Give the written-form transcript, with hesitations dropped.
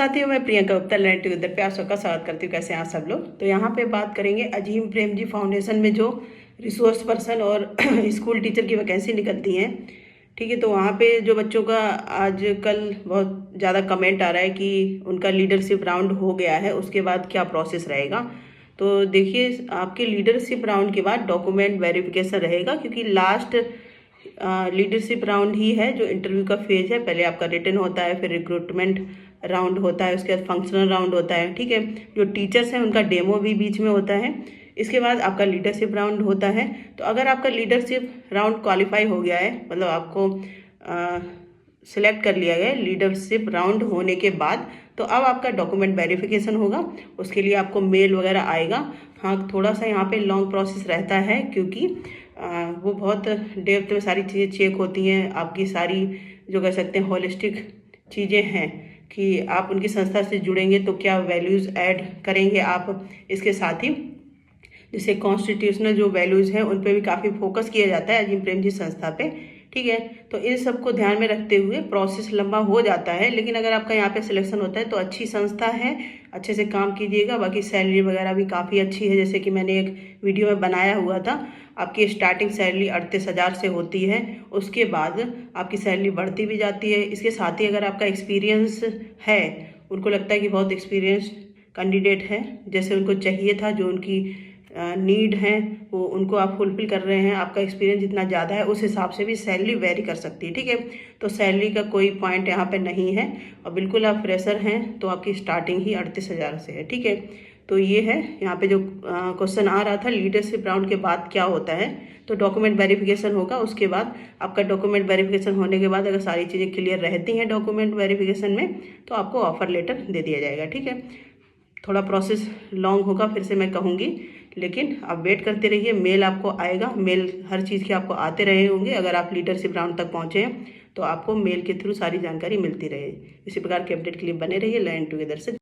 साथियों, मैं Priyanka Gupta learn together पे आप सबका स्वागत करती हूँ। कैसे हैं आप सब लोग। तो यहाँ पे बात करेंगे अजीम प्रेमजी फाउंडेशन में जो रिसोर्स पर्सन और स्कूल टीचर की वैकेंसी निकलती हैं। ठीक है, तो वहाँ पे जो बच्चों का आजकल बहुत ज़्यादा कमेंट आ रहा है कि उनका लीडरशिप राउंड हो गया है, उसके बाद क्या प्रोसेस रहेगा। तो देखिए, आपके लीडरशिप राउंड के बाद डॉक्यूमेंट वेरिफिकेशन रहेगा, क्योंकि लास्ट लीडरशिप राउंड ही है जो इंटरव्यू का फेज है। पहले आपका रिटन होता है, फिर रिक्रूटमेंट राउंड होता है, उसके बाद फंक्शनल राउंड होता है। ठीक है, जो टीचर्स हैं उनका डेमो भी बीच में होता है। इसके बाद आपका लीडरशिप राउंड होता है। तो अगर आपका लीडरशिप राउंड क्वालिफाई हो गया है, मतलब आपको सिलेक्ट कर लिया गया है लीडरशिप राउंड होने के बाद, तो अब आपका डॉक्यूमेंट वेरिफिकेशन होगा। उसके लिए आपको मेल वगैरह आएगा। हाँ, थोड़ा सा यहाँ पे लॉन्ग प्रोसेस रहता है, क्योंकि वो बहुत डेप्थ में सारी चीज़ें चेक होती हैं। आपकी सारी जो कह सकते हैं होलिस्टिक चीज़ें हैं कि आप उनकी संस्था से जुड़ेंगे तो क्या वैल्यूज़ ऐड करेंगे आप। इसके साथ ही जैसे कॉन्स्टिट्यूशनल जो वैल्यूज़ हैं उन पे भी काफ़ी फोकस किया जाता है अजीम प्रेमजी संस्था पे। ठीक है, तो इन सब को ध्यान में रखते हुए प्रोसेस लंबा हो जाता है। लेकिन अगर आपका यहाँ पे सिलेक्शन होता है तो अच्छी संस्था है, अच्छे से काम कीजिएगा। बाकी सैलरी वगैरह भी काफ़ी अच्छी है, जैसे कि मैंने एक वीडियो में बनाया हुआ था। आपकी स्टार्टिंग सैलरी 38,000 से होती है, उसके बाद आपकी सैलरी बढ़ती भी जाती है। इसके साथ ही अगर आपका एक्सपीरियंस है, उनको लगता है कि बहुत एक्सपीरियंस कैंडिडेट है, जैसे उनको चाहिए था, जो उनकी नीड है वो उनको आप फुलफिल कर रहे हैं, आपका एक्सपीरियंस जितना ज़्यादा है उस हिसाब से भी सैलरी वेरी कर सकती है। ठीक है, तो सैलरी का कोई पॉइंट यहाँ पे नहीं है, और बिल्कुल आप फ्रेशर हैं तो आपकी स्टार्टिंग ही 38,000 से है। ठीक है, तो ये है यहाँ पे जो क्वेश्चन आ रहा था लीडरशिप राउंड के बाद क्या होता है। तो डॉक्यूमेंट वेरिफिकेशन होगा। उसके बाद आपका डॉक्यूमेंट वेरिफिकेशन होने के बाद अगर सारी चीज़ें क्लियर रहती हैं डॉक्यूमेंट वेरिफिकेशन में, तो आपको ऑफर लेटर दे दिया जाएगा। ठीक है, थोड़ा प्रोसेस लॉन्ग होगा, फिर से मैं कहूँगी, लेकिन आप वेट करते रहिए। मेल आपको आएगा, मेल हर चीज़ के आपको आते रहे होंगे। अगर आप लीडरशिप राउंड तक पहुँचे हैं तो आपको मेल के थ्रू सारी जानकारी मिलती रहे। इसी प्रकार के अपडेट के लिए बने रहिए लर्न टुगेदर से।